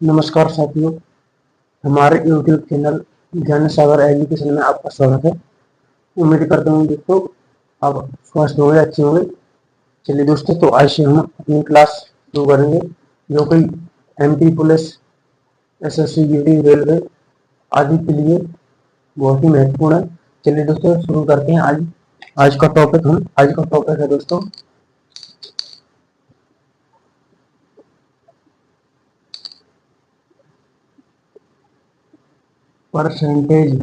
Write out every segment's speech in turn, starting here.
नमस्कार साथियों, हमारे यूट्यूब चैनल ज्ञान सागर एजुकेशन में आपका स्वागत है। उम्मीद करता हूँ दोस्तों आप स्वस्थ होंगे, अच्छे होंगे। चलिए दोस्तों, तो आज से हम अपनी क्लास शुरू करेंगे जो कि MP police, SSC, GD, railway आदि के लिए बहुत ही महत्वपूर्ण है। चलिए दोस्तों शुरू करते हैं। आज का टॉपिक है दोस्तों परसेंटेज।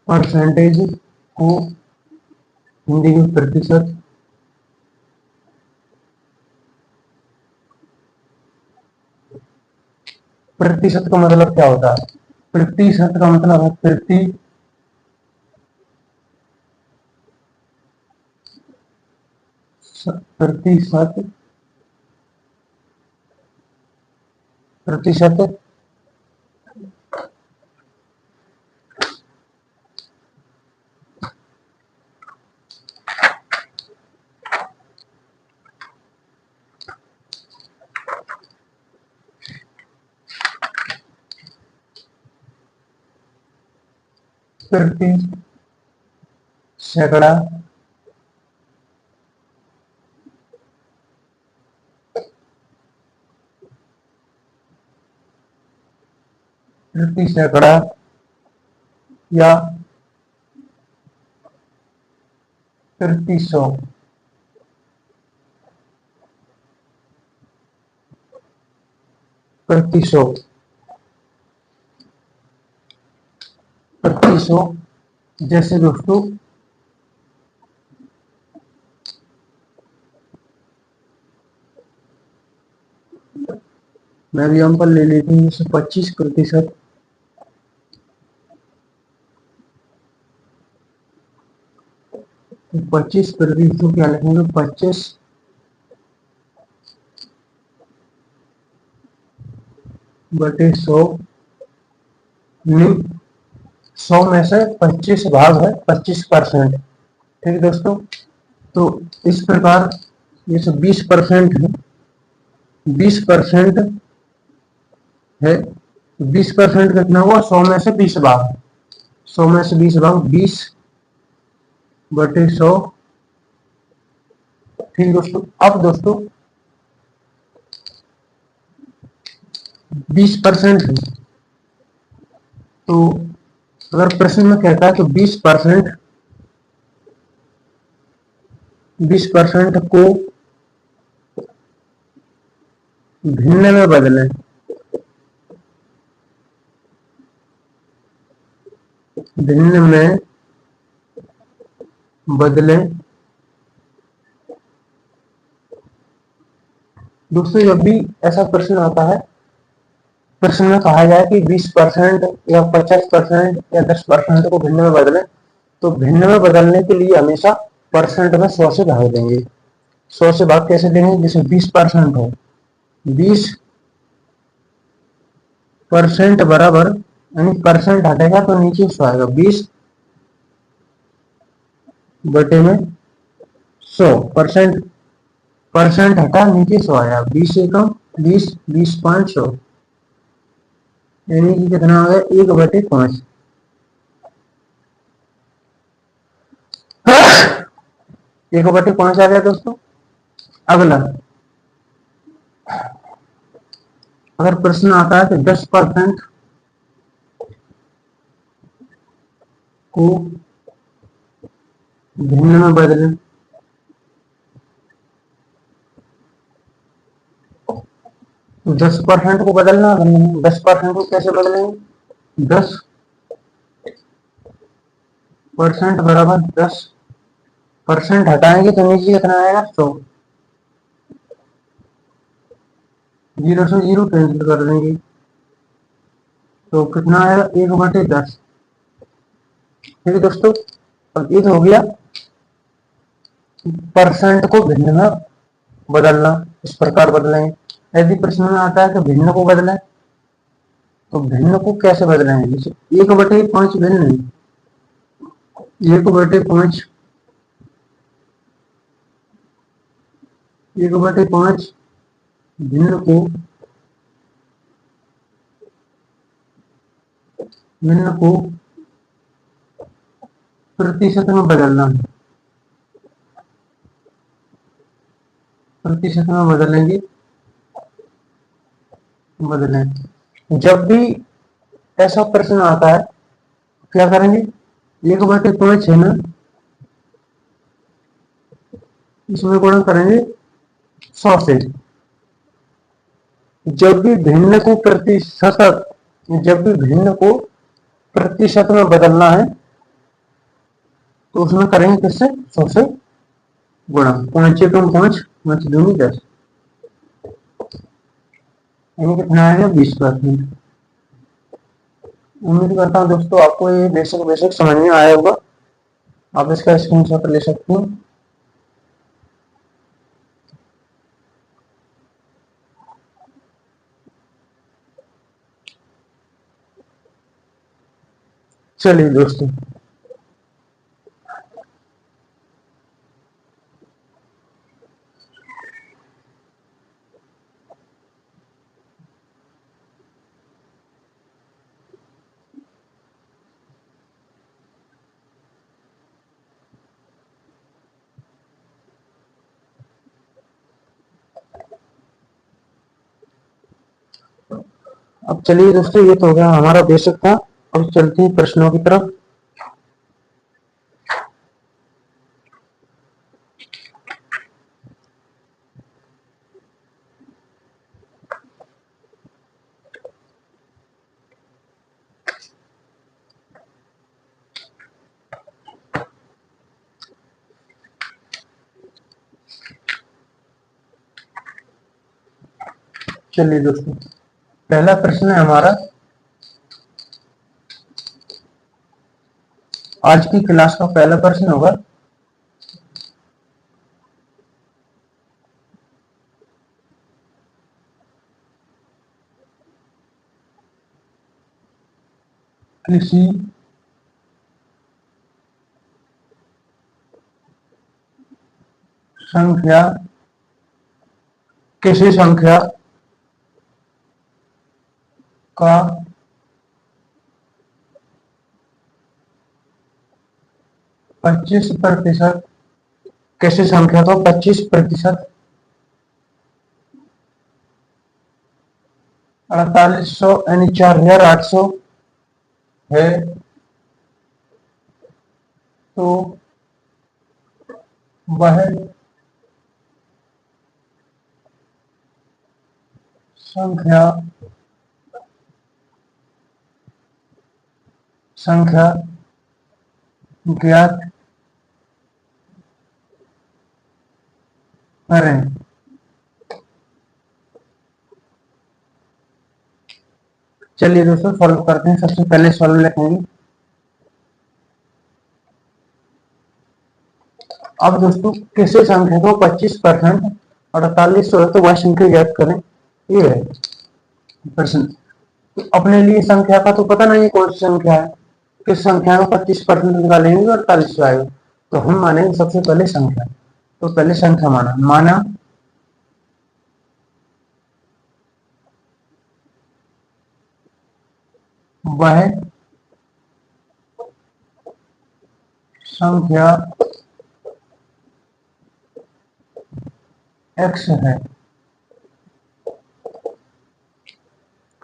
परसेंटेज को हिंदी में प्रतिशत, प्रतिशत का मतलब क्या होता है? प्रतिशत का मतलब है प्रतिशत प्रतिशत प्रति सैकड़ा, प्रति सैकड़ा या प्रति सौ। प्रति सौ, प्रति सौ। जैसे दोस्तों मैं एग्जाम्पल ले लेती हूँ, जैसे 25%। 25% को क्या लिखेंगे? 25/100। 100 में से 25 भाग है 25%। ठीक है दोस्तों, तो इस प्रकार जैसे 20% है, 20% है, 20% कितना हुआ? 100 में से 20 भाग, 100 में से 20 भाग 20/100। ठीक दोस्तों, अब दोस्तों 20% है, तो अगर प्रश्न में कहता है तो 20% को भिन्न में बदलें। भिन्न में बदलें। दोस्तों जब भी ऐसा प्रश्न आता है, प्रश्न में कहा जाए कि 20% या 50% या 10% को भिन्न में बदलें, तो भिन्न में बदलने के लिए हमेशा परसेंट में 100 से भाग देंगे। 100 से भाग कैसे देंगे? जैसे 20% हो, 20% बराबर, यानी परसेंट हटेगा तो नीचे 100 आएगा, 20/100। परसेंट हटा, नीचे 100 आया, 20 एकम 20, 20×5 100, यानी कि कितना आ गया? 1/5। 1/5 आ गया दोस्तों। अगला, अगर प्रश्न आता है कि 10% को भिन्न में बदलें, तो 10% को बदलना, 10% को कैसे बदलेंगे? 10% बराबर 10% हटाएंगे तो नीचे कितना आएगा? 100। 0 से 0 कैंसिल कर देंगे तो कितना आएगा? 1/10। ठीक है दोस्तों, अब ये तो हो गया परसेंट को भिन्न में बदलना। इस प्रकार बदलेंगे। यदि प्रश्न में आता है कि भिन्न को बदलें, तो भिन्न को कैसे बदलेंगे? जैसे 1/5 भिन्न है, 1/5 1/5 भिन्न को प्रतिशत में बदलना है, प्रतिशत में बदलेंगे, बदलें। जब भी ऐसा प्रश्न आता है क्या करेंगे, 1/5 है ना, इसमें गुणा करेंगे 100 से। जब भी भिन्न को प्रतिशत में बदलना है तो उसमें करेंगे किससे, 100 से गुणा। 5 × 5 5 दूनी 10, कितना आएगा 20%। उम्मीद करता हूँ दोस्तों आपको ये बेसिक समझ में आया होगा। आप इसका स्क्रीनशॉट ले सकते हैं। चलिए दोस्तों, अब चलिए दोस्तों, ये तो हो गया हमारा बेसिक था। अब चलते हैं प्रश्नों की तरफ। चलिए दोस्तों, पहला प्रश्न है हमारा आज की क्लास का पहला प्रश्न होगा, किसी संख्या का 25%, किसी संख्या का 25% 4800 यानी 4800 है, तो वह संख्या ज्ञात करें। चलिए दोस्तों सॉल्व करते हैं। सबसे पहले सॉल्व लिखेंगे। अब दोस्तों किसी संख्या को 25% 4800 है, तो वह संख्या ज्ञात करें, ये है प्रश्न। तो अपने लिए संख्या का तो पता नहीं कौन सी संख्या है, किस संख्या का 25% निकालेंगे और 4800 आएगा, तो हम मानेंगे सबसे पहले संख्या। तो पहले संख्या माना वह संख्या x है,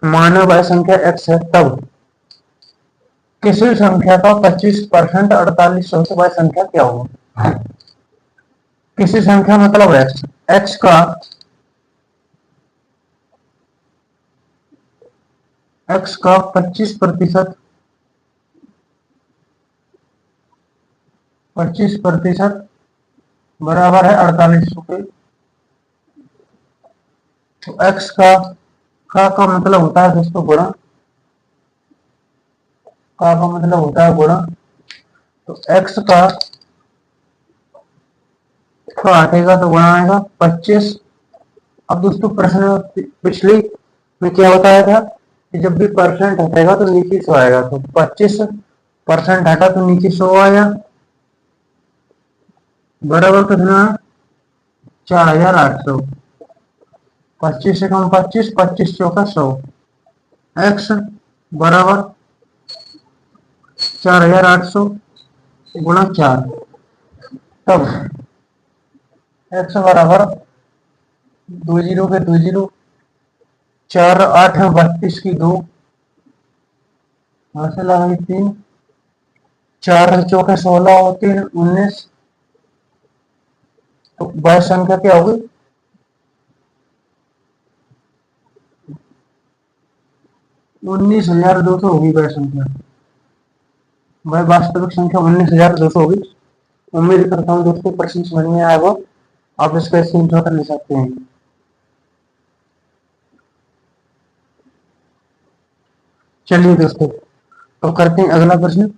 माना वह संख्या x है, तब किसी संख्या का 25% 4800 से वह संख्या क्या होगा। किसी संख्या मतलब x का 25% 25% बराबर है 4800 के। तो x का मतलब होता है दोस्तों गुणा, का मतलब होता है गुणा। तो x का हटेगा तो गुणा आएगा 25। अब दोस्तों प्रश्न पिछली में क्या बताया था कि जब भी परसेंट हटेगा तो नीचे 100 आएगा, तो 25% हटा तो नीचे 100 आया, बराबर कितना 4800। 25 से कम 25, 25 चौका 100। एक्स बराबर 4800 गुणा 4। तब एक्स बराबर 20 के 20, 4 8 32 की 2, हासिल आ गई 3, 4 चौके 16 और 3 19। तो वह संख्या क्या होगी? 19,200 होगी वह संख्या। वह वास्तविक संख्या 19,200 होगी। उम्मीद करता हूँ दोस्तों प्रश्न समझ में आया हो। आप इसका स्क्रीनशॉट ले सकते हैं। चलिए दोस्तों, तो करते हैं अगला प्रश्न।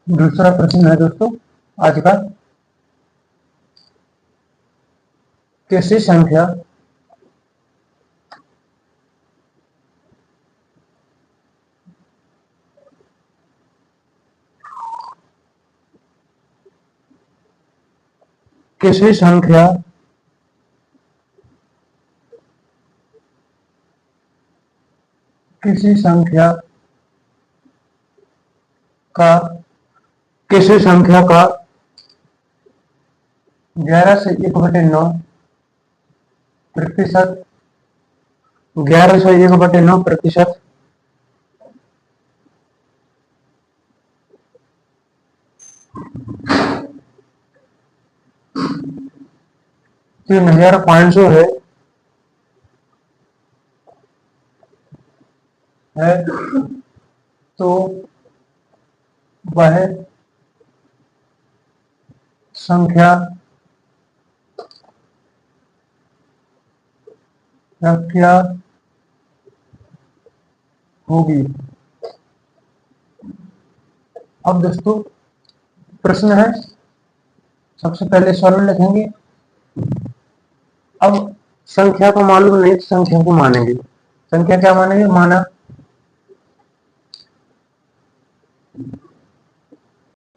दूसरा प्रश्न है दोस्तों आज का, किसी संख्या किसी संख्या किसी संख्या का किसी संख्या का 11 से 1/9 प्रतिशत 11 से 1/9 प्रतिशत 3,500 है तो वह संख्या क्या होगी? अब दोस्तों प्रश्न है, सबसे पहले सरल लिखेंगे। अब संख्या को मालूम नहीं तो संख्या को मानेंगे। संख्या क्या मानेंगे? माना